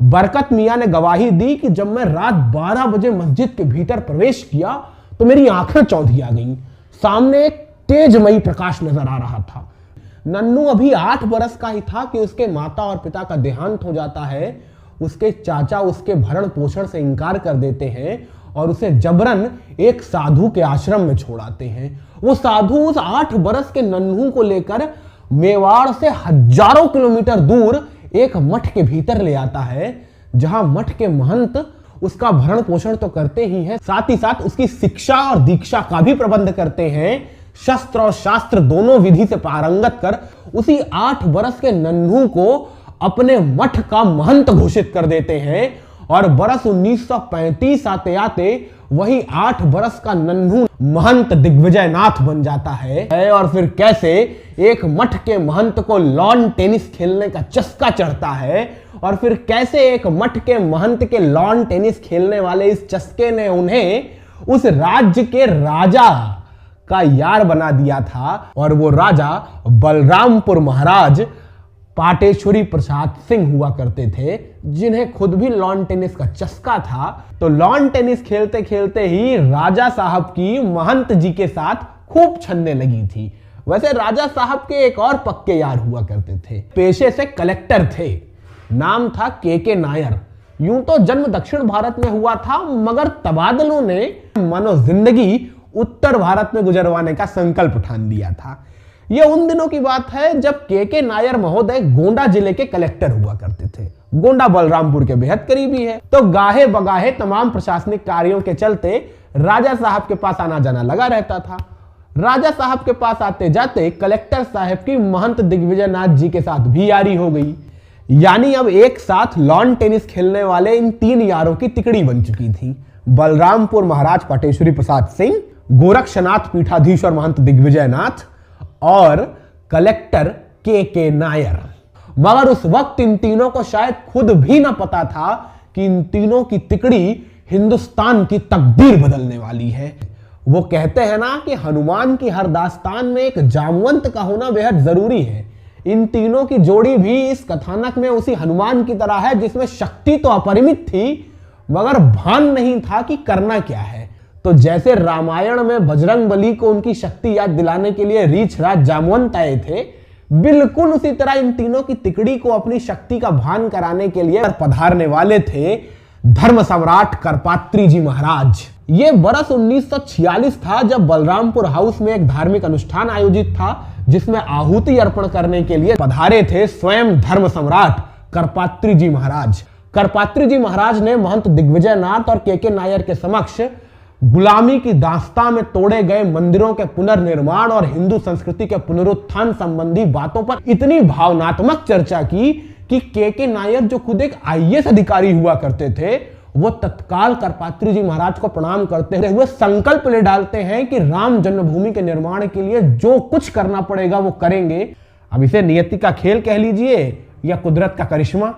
बरकत मियां ने गवाही दी कि जब मैं रात 12 बजे मस्जिद के भीतर प्रवेश किया तो मेरी आंखें चौंधी आ गईं। सामने एक तेजमयी प्रकाश नजर आ रहा था। नन्नू अभी 8 बरस का ही था कि उसके माता और पिता का देहांत हो जाता है। उसके चाचा उसके भरण पोषण से इनकार कर देते हैं और उसे जबरन एक साधु के आश्रम में छोड़ाते हैं। वो साधु उस 8 बरस के नन्नू को लेकर मेवाड़ से हजारों किलोमीटर दूर एक मठ के भीतर ले आता है, जहां मठ के महंत उसका भरण पोषण तो करते ही हैं, साथ ही साथ उसकी शिक्षा और दीक्षा का भी प्रबंध करते हैं। शस्त्र और शास्त्र दोनों विधि से पारंगत कर उसी 8 बरस के नन्हू को अपने मठ का महंत घोषित कर देते हैं। और बरस 1935 आते आते वही 8 बरस का नन्हू महंत दिग्विजय नाथ बन जाता है। और फिर कैसे एक मठ के महंत को लॉन टेनिस खेलने का चस्का चढ़ता है, और फिर कैसे एक मठ के महंत के लॉन टेनिस खेलने वाले इस चस्के ने उन्हें उस राज्य के राजा का यार बना दिया था। और वो राजा बलरामपुर महाराज पाटेश्वरी प्रसाद सिंह हुआ करते थे, जिन्हें खुद भी लॉन टेनिस का चस्का था। तो लॉन टेनिस खेलते खेलते ही राजा साहब की महंत जी के साथ खूब छनने लगी थी। वैसे राजा साहब के एक और पक्के यार हुआ करते थे, पेशे से कलेक्टर थे, नाम था के नायर। यूं तो जन्म दक्षिण भारत में हुआ था, मगर तबादलों ने मानो जिंदगी उत्तर भारत में गुजरवाने का संकल्प ठान लिया था। यह उन दिनों की बात है जब के नायर महोदय गोंडा जिले के कलेक्टर हुआ करते थे। गोंडा बलरामपुर के बेहद करीबी है, तो गाहे बगाहे तमाम प्रशासनिक कार्यों के चलते राजा साहब के पास आना जाना लगा रहता था। राजा साहब के पास आते जाते कलेक्टर साहब की महंत दिग्विजय नाथ जी के साथ भी यारी हो गई। यानी अब एक साथ लॉन टेनिस खेलने वाले इन 3 यारों की तिकड़ी बन चुकी थी। बलरामपुर महाराज पाटेश्वरी प्रसाद सिंह, गोरक्षनाथ पीठाधीश्वर महंत दिग्विजय नाथ और कलेक्टर के नायर। मगर उस वक्त इन तीनों को शायद खुद भी ना पता था कि इन तीनों की तिकड़ी हिंदुस्तान की तकदीर बदलने वाली है। वो कहते हैं ना कि हनुमान की हर दास्तान में एक जामवंत का होना बेहद जरूरी है। इन तीनों की जोड़ी भी इस कथानक में उसी हनुमान की तरह है, जिसमें शक्ति तो अपरिमित थी, मगर भान नहीं था कि करना क्या है। तो जैसे रामायण में बजरंग बली को उनकी शक्ति याद दिलाने के लिए रीछ राज जामवंत आए थे, बिल्कुल उसी तरह इन तीनों की तिकड़ी को अपनी शक्ति का भान कराने के लिए पधारने वाले थे धर्म सम्राट करपात्री जी महाराज। ये बरस 1946 था जब बलरामपुर हाउस में एक धार्मिक अनुष्ठान आयोजित था, जिसमें आहुति अर्पण करने के लिए पधारे थे स्वयं धर्म सम्राट करपात्री जी महाराज। करपात्री जी महाराज ने महंत दिग्विजय नाथ और के नायर के समक्ष गुलामी की दास्तां में तोड़े गए मंदिरों के पुनर्निर्माण और हिंदू संस्कृति के पुनरुत्थान संबंधी बातों पर इतनी भावनात्मक चर्चा की कि के नायर, जो खुद एक IAS अधिकारी हुआ करते थे, वो तत्काल करपात्री जी महाराज को प्रणाम करते हुए संकल्प ले डालते हैं कि राम जन्मभूमि के निर्माण के लिए जो कुछ करना पड़ेगा वो करेंगे। अब इसे नियति का खेल कह लीजिए या कुदरत का करिश्मा,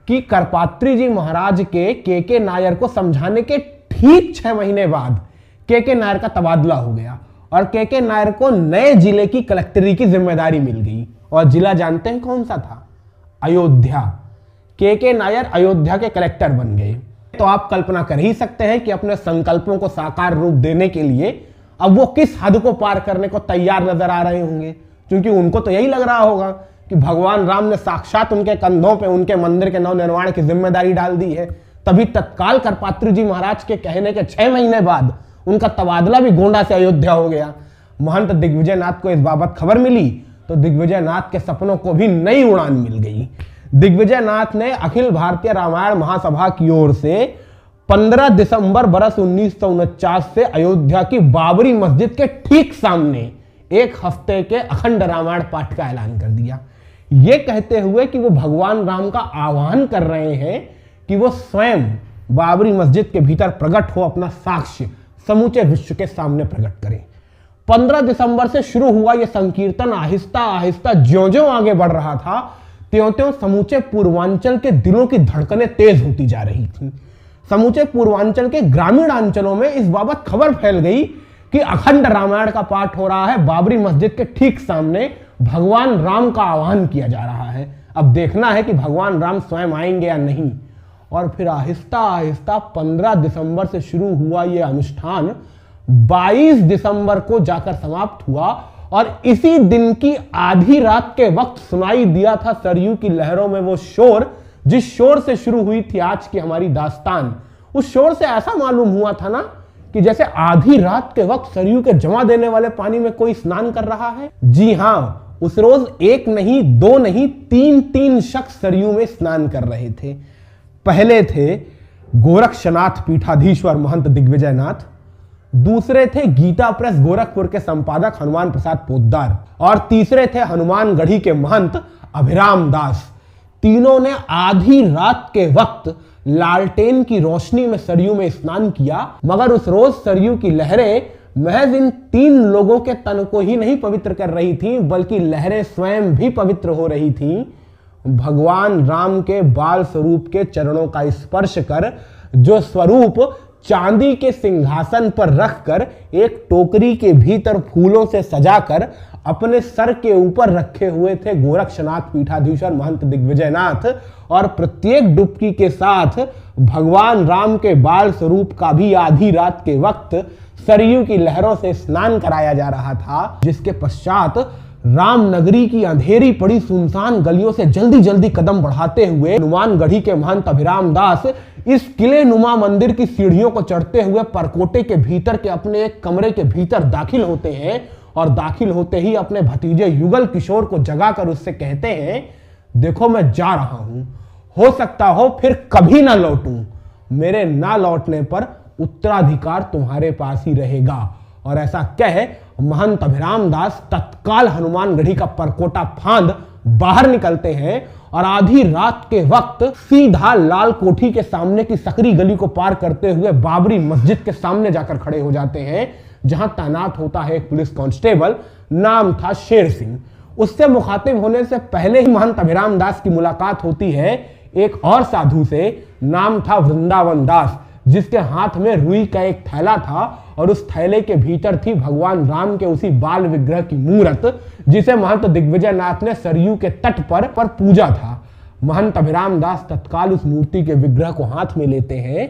कि करपात्री जी महाराज के नायर को समझाने के ठीक 6 महीने बाद के नायर का तबादला हो गया और के नायर को नए जिले की कलेक्टरी की जिम्मेदारी मिल गई। और जिला जानते हैं कौन सा था? अयोध्या। के नायर अयोध्या के कलेक्टर बन गए। तो आप कल्पना कर ही सकते हैं कि अपने संकल्पों को साकार रूप देने के लिए अब वो किस हद को पार करने को तैयार नजर आ रहे होंगे, क्योंकि उनको तो यही लग रहा होगा कि भगवान राम ने साक्षात उनके कंधों पे उनके मंदिर के नवनिर्माण की जिम्मेदारी डाल दी है। तभी तत्काल करपात्री जी महाराज के कहने के 6 महीने बाद उनका तबादला भी गोंडा से अयोध्या हो गया। महंत दिग्विजय नाथ को इस बाबत खबर मिली तो दिग्विजय नाथ के सपनों को भी नई उड़ान मिल गई। दिग्विजय नाथ ने अखिल भारतीय रामायण महासभा की ओर से 15 दिसंबर बरस 1949 से अयोध्या की बाबरी मस्जिद के ठीक सामने 1 हफ्ते के अखंड रामायण पाठ का ऐलान कर दिया, ये कहते हुए कि वो भगवान राम का आह्वान कर रहे हैं कि वो स्वयं बाबरी मस्जिद के भीतर प्रकट हो, अपना साक्ष्य समूचे विश्व के सामने प्रकट करें। 15 दिसंबर से शुरू हुआ यह संकीर्तन आहिस्ता आहिस्ता ज्यों-ज्यों आगे बढ़ रहा था, त्यों-त्यों समूचे पूर्वांचल के दिलों की धड़कनें तेज होती जा रही थीं। समूचे पूर्वांचल के ग्रामीण अंचलों में इस बाबत खबर फैल गई कि अखंड रामायण का पाठ हो रहा है, बाबरी मस्जिद के ठीक सामने भगवान राम का आह्वान किया जा रहा है। अब देखना है कि भगवान राम स्वयं आएंगे या नहीं। और फिर आहिस्ता आहिस्ता 15 दिसंबर से शुरू हुआ यह अनुष्ठान 22 दिसंबर को जाकर समाप्त हुआ। और इसी दिन की आधी रात के वक्त सुनाई दिया था सरयू की लहरों में वो शोर, जिस शोर से शुरू हुई थी आज की हमारी दास्तान। उस शोर से ऐसा मालूम हुआ था ना कि जैसे आधी रात के वक्त सरयू के जमा देने वाले पानी में कोई स्नान कर रहा है। जी हां, उस रोज एक नहीं, दो नहीं, तीन शख्स सरयू में स्नान कर रहे थे। पहले थे गोरक्षनाथ पीठाधीश्वर महंत दिग्विजयनाथ, दूसरे थे गीता प्रेस गोरखपुर के संपादक हनुमान प्रसाद पोद्दार, और तीसरे थे हनुमानगढ़ी के महंत अभिराम दास। तीनों ने आधी रात के वक्त लालटेन की रोशनी में सरयू में स्नान किया। मगर उस रोज सरयू की लहरें महज इन 3 लोगों के तन को ही नहीं पवित्र कर रही थी, बल्कि लहरें स्वयं भी पवित्र हो रही थीं। भगवान राम के बाल स्वरूप के चरणों का स्पर्श कर, जो स्वरूप चांदी के सिंहासन पर रखकर एक टोकरी के भीतर फूलों से सजाकर अपने सर के ऊपर रखे हुए थे गोरक्षनाथ पीठाधीश्वर महंत दिग्विजयनाथ, और प्रत्येक डुबकी के साथ भगवान राम के बाल स्वरूप का भी आधी रात के वक्त सरयू की लहरों से स्नान कराया जा रहा था। जिसके पश्चात रामनगरी की अंधेरी पड़ी सुनसान गलियों से जल्दी जल्दी कदम बढ़ाते हुए हनुमानगढ़ी के महंत अभिराम दास इस किले नुमा मंदिर की सीढ़ियों को चढ़ते हुए परकोटे के भीतर के अपने एक कमरे के भीतर दाखिल होते हैं, और दाखिल होते ही अपने भतीजे युगल किशोर को जगाकर उससे कहते हैं, देखो मैं जा रहा हूं, हो सकता हो फिर कभी ना लौटूं, मेरे ना लौटने पर उत्तराधिकार तुम्हारे पास ही रहेगा। और ऐसा कह महंत अभिराम दास तत्काल हनुमानगढ़ी का परकोटा फांद बाहर निकलते हैं और आधी रात के वक्त सीधा लाल कोठी के सामने की सकरी गली को पार करते हुए बाबरी मस्जिद के सामने जाकर खड़े हो जाते हैं, जहां तैनात होता है एक पुलिस कांस्टेबल, नाम था शेर सिंह। उससे मुखातिब होने से पहले ही महंत अभिराम दास की मुलाकात होती है एक और साधु से, नाम था वृंदावन दास, जिसके हाथ में रुई का एक थैला था, और उस थैले के भीतर थी भगवान राम के उसी बाल विग्रह की मूर्त, जिसे महंत दिग्विजयनाथ ने सरयू के तट पर पूजा था। महंत अभिराम दास तत्काल उस मूर्ति के विग्रह को हाथ में लेते हैं,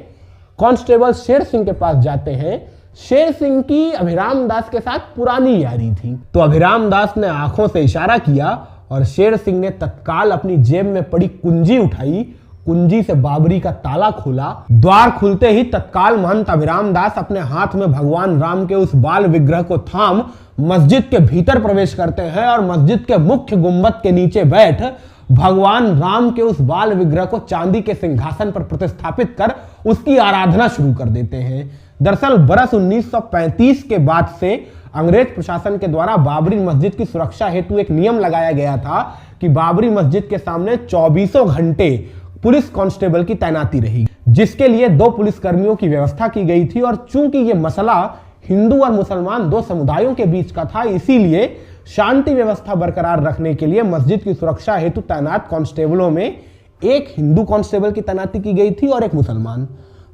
कांस्टेबल शेर सिंह के पास जाते हैं। शेर सिंह की अभिराम दास के साथ पुरानी यारी थी, तो अभिराम दास ने आंखों से इशारा किया और शेर सिंह ने तत्काल अपनी जेब में पड़ी कुंजी उठाई, कुंजी से बाबरी का ताला खोला। द्वार खुलते ही तत्काल महंत अभिराम दास अपने हाथ में भगवान राम के उस बाल विग्रह को थाम मस्जिद के भीतर प्रवेश करते हैं और मस्जिद के मुख्य गुंबद के नीचे बैठ भगवान राम के उस बाल विग्रह को चांदी के सिंहासन पर प्रतिस्थापित कर उसकी आराधना शुरू कर देते हैं। दरअसल बरस 1935 के बाद से अंग्रेज प्रशासन के द्वारा बाबरी मस्जिद की सुरक्षा हेतु एक नियम लगाया गया था कि बाबरी मस्जिद के सामने 24 घंटे पुलिस कांस्टेबल की तैनाती रही, जिसके लिए 2 पुलिसकर्मियों की व्यवस्था की गई थी। और चूंकि यह मसला हिंदू और मुसलमान 2 समुदायों के बीच का था, इसीलिए शांति व्यवस्था बरकरार रखने के लिए मस्जिद की सुरक्षा हेतु तैनात कांस्टेबलों में एक हिंदू कांस्टेबल की तैनाती की गई थी और एक मुसलमान।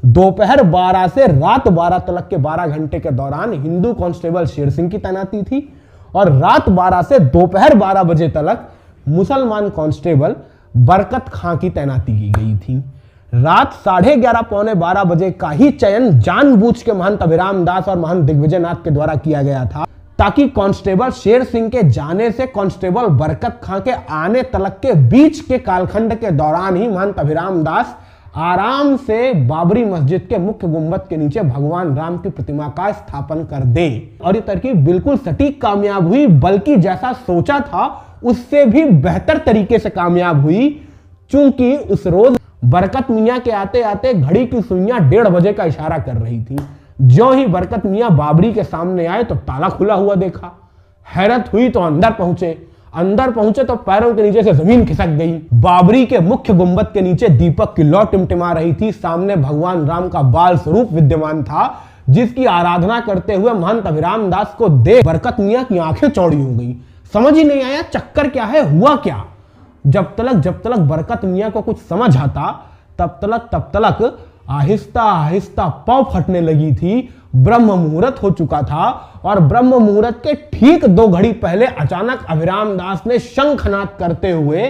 दोपहर 12 से रात 12 तक के 12 घंटे के दौरान हिंदू कांस्टेबल शेर सिंह की तैनाती थी, और रात 12 से दोपहर 12 बजे तक मुसलमान कांस्टेबल बरकत खां की तैनाती की गई थी। रात 11:30 पौने 12 बजे का ही चयन जानबूझ के महंत अभिराम दास और महंत दिग्विजयनाथ के द्वारा किया गया था, ताकि कांस्टेबल शेर सिंह के जाने से कांस्टेबल बरकत खां के आने तक के बीच के कालखंड के दौरान ही महंत अभिराम दास आराम से बाबरी मस्जिद के मुख्य गुंबद के नीचे भगवान राम की प्रतिमा का स्थापन कर दें। और ये तरकीब बिल्कुल सटीक कामयाब हुई, बल्कि जैसा सोचा था उससे भी बेहतर तरीके से कामयाब हुई। चूंकि उस रोज बरकत मियां के आते आते घड़ी की सुइयां 1:30 बजे का इशारा कर रही थी। ज्यों ही बरकत मियां बाबरी के सामने आए तो ताला खुला हुआ देखा। हैरत हुई तो अंदर पहुंचे तो पैरों के नीचे से जमीन खिसक गई। बाबरी के मुख्य गुंबद के नीचे दीपक की लौ टिमटिमा रही थी। सामने भगवान राम का बाल स्वरूप विद्यमान था, जिसकी आराधना करते हुए महंत अभिराम दास को देख बरकत मियां की आंखें चौड़ी हो गई। समझ ही नहीं आया चक्कर क्या है, हुआ क्या। जब तलक बरकत मियां को कुछ समझ आता तब तलक आहिस्ता आहिस्ता पांव फटने लगी थी। ब्रह्म मुहूर्त हो चुका था, और ब्रह्म मुहूर्त के ठीक 2 घड़ी पहले अचानक अभिराम दास ने शंखनाद करते हुए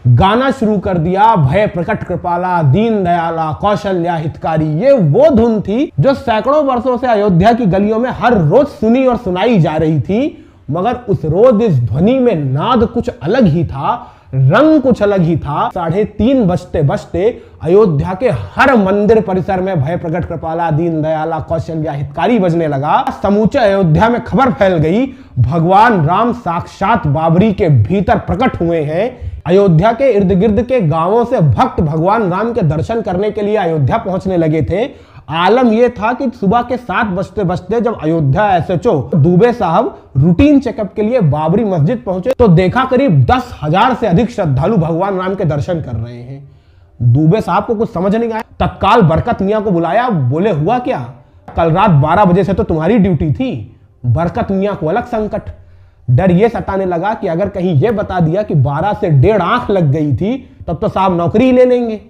गाना शुरू कर दिया, भय प्रकट कृपाला दीन दयाला कौशल्या हितकारी। ये वो धुन थी जो सैकड़ों वर्षों से अयोध्या की गलियों में हर रोज सुनी और सुनाई जा रही थी, मगर उस रोज इस ध्वनि में नाद कुछ अलग ही था, रंग कुछ अलग ही था। 3:30 बजते बजते अयोध्या के हर मंदिर परिसर में भय प्रकट कृपाला दीन दयाला कौशल्या हितकारी बजने लगा। समूचे अयोध्या में खबर फैल गई, भगवान राम साक्षात बाबरी के भीतर प्रकट हुए हैं। अयोध्या के इर्द गिर्द के गांवों से भक्त भगवान राम के दर्शन करने के लिए अयोध्या पहुंचने लगे थे। आलम यह था कि सुबह के 7 बजते बजते जब अयोध्या एसएचओ दुबे साहब रूटीन चेकअप के लिए बाबरी मस्जिद पहुंचे तो देखा करीब 10,000 से अधिक श्रद्धालु भगवान राम के दर्शन कर रहे हैं। दुबे साहब को कुछ समझ नहीं आया, तत्काल बरकत मियां को बुलाया। बोले हुआ क्या? कल रात 12 बजे से तो तुम्हारी ड्यूटी थी। बरकत मियां को अलग संकट, डर यह सताने लगा कि अगर कहीं यह बता दिया कि 12 से 1.5 आंख लग गई थी तब तो साहब नौकरी ले लेंगे।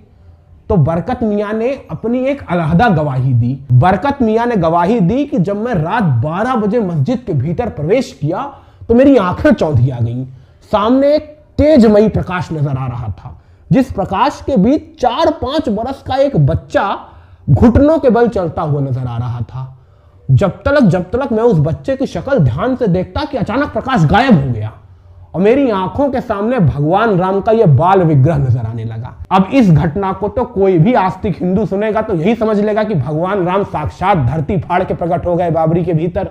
तो बरकत मियां ने अपनी एक अलहदा गवाही दी। बरकत मियां ने गवाही दी कि जब मैं रात 12 बजे मस्जिद के भीतर प्रवेश किया तो मेरी आंखें चौंधी आ गईं। सामने एक तेजमयी प्रकाश नजर आ रहा था, जिस प्रकाश के बीच 4-5 बरस का एक बच्चा घुटनों के बल चलता हुआ नजर आ रहा था। जब तक मैं उस बच्चे की शक्ल ध्यान से देखता कि अचानक प्रकाश गायब हो गया और मेरी आंखों के सामने भगवान राम का यह बाल विग्रह नजर आने लगा। अब इस घटना को तो कोई भी आस्तिक हिंदू सुनेगा तो यही समझ लेगा कि भगवान राम साक्षात धरती फाड़ के प्रकट हो गए बाबरी के भीतर।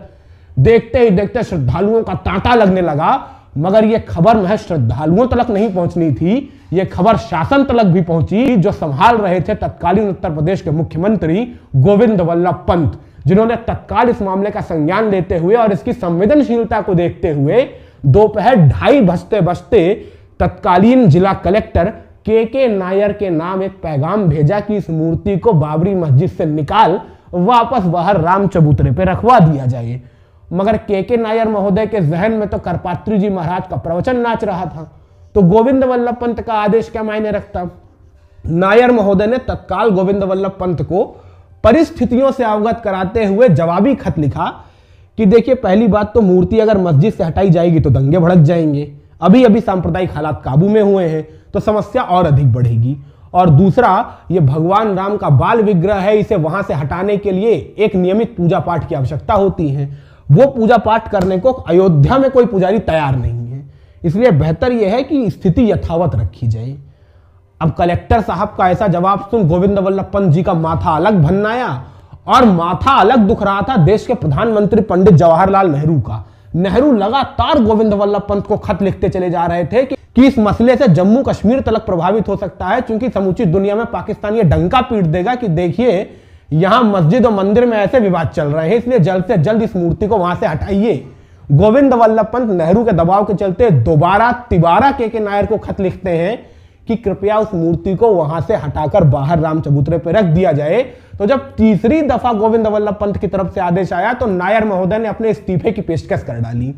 देखते ही देखते श्रद्धालुओं का तांता लगने लगा, मगर यह खबर महज श्रद्धालुओं तक नहीं पहुंचनी थी, यह खबर शासन तक भी पहुंची, जो संभाल रहे थे तत्कालीन उत्तर प्रदेश के मुख्यमंत्री गोविंद वल्लभ पंत, जिन्होंने तत्काल इस मामले का संज्ञान लेते हुए और इसकी संवेदनशीलता को देखते हुए दोपहर 2:30 बजते बजते तत्कालीन जिला कलेक्टर के नायर के नाम एक पैगाम भेजा कि इस मूर्ति को बाबरी मस्जिद से निकाल वापस बाहर राम चबूतरे पे रखवा दिया जाए। मगर के नायर महोदय के जहन में तो करपात्री जी महाराज का प्रवचन नाच रहा था, तो गोविंद वल्लभ पंत का आदेश क्या मायने रखता। नायर महोदय ने तत्काल गोविंद वल्लभ पंत को परिस्थितियों से अवगत कराते हुए जवाबी खत लिखा कि देखिए, पहली बात तो मूर्ति अगर मस्जिद से हटाई जाएगी तो दंगे भड़क जाएंगे, अभी सांप्रदायिक हालात काबू में हुए हैं तो समस्या और अधिक बढ़ेगी, और दूसरा ये भगवान राम का बाल विग्रह है, इसे वहां से हटाने के लिए एक नियमित पूजा पाठ की आवश्यकता होती है। वो पूजा पाठ करने को अयोध्या में कोई पुजारी तैयार नहीं है, इसलिए बेहतर यह है कि स्थिति यथावत रखी जाए। अब कलेक्टर साहब का ऐसा जवाब सुन गोविंद वल्लभ पंत जी का माथा अलग भन्नाया, और माथा अलग दुख रहा था देश के प्रधानमंत्री पंडित जवाहरलाल नेहरू का। नेहरू लगातार गोविंद वल्लभ पंत को खत लिखते चले जा रहे थे कि इस मसले से जम्मू कश्मीर तक प्रभावित हो सकता है, क्योंकि समूची दुनिया में पाकिस्तान ये डंका पीट देगा कि देखिए यहां मस्जिद और मंदिर में ऐसे विवाद चल रहे हैं, इसलिए जल्द से जल्द इस मूर्ति को वहां से हटाइए। गोविंद वल्लभ पंत नेहरू के दबाव के चलते दोबारा तिबारा के नायर को खत लिखते हैं कि कृपया उस मूर्ति को वहां से हटाकर बाहर राम चबूतरे पर रख दिया जाए। तो जब तीसरी दफा गोविंद वल्लभ पंत की तरफ से आदेश आया तो नायर महोदय ने अपने इस्तीफे की पेशकश कर डाली।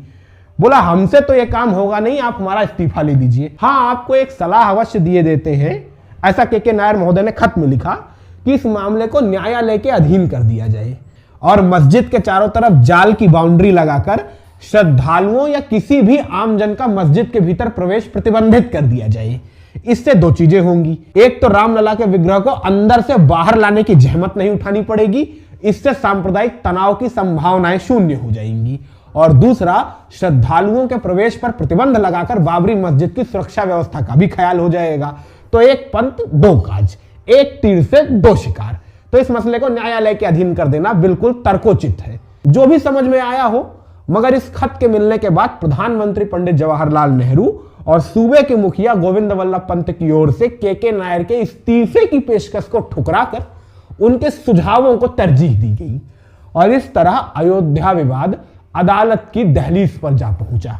बोला, हमसे तो यह काम होगा नहीं, आप हमारा इस्तीफा ले लीजिए, हाँ आपको एक सलाह अवश्य दिए देते हैं। ऐसा के नायर महोदय ने खत में लिखा कि इस मामले को न्यायालय के अधीन कर दिया जाए और मस्जिद के चारों तरफ जाल की बाउंड्री लगाकर श्रद्धालुओं या किसी भी आमजन का मस्जिद के भीतर प्रवेश प्रतिबंधित कर दिया जाए। इससे दो चीजें होंगी, एक तो रामलला के विग्रह को अंदर से बाहर लाने की जहमत नहीं उठानी पड़ेगी, इससे सांप्रदायिक तनाव की संभावनाएं शून्य हो जाएंगी, और दूसरा श्रद्धालुओं के प्रवेश पर प्रतिबंध लगाकर बाबरी मस्जिद की सुरक्षा व्यवस्था का भी ख्याल हो जाएगा। तो एक पंथ दो काज, एक तीर से दो शिकार। तो इस मसले को न्यायालय के अधीन कर देना बिल्कुल तर्कोचित है। जो भी समझ में आया हो, मगर इस खत के मिलने के बाद प्रधानमंत्री पंडित जवाहरलाल नेहरू और सूबे के मुखिया गोविंद वल्लभ पंत की ओर से के नायर के इस्तीफे की पेशकश को ठुकराकर उनके सुझावों को तरजीह दी गई, और इस तरह अयोध्या विवाद अदालत की दहलीज पर जा पहुंचा।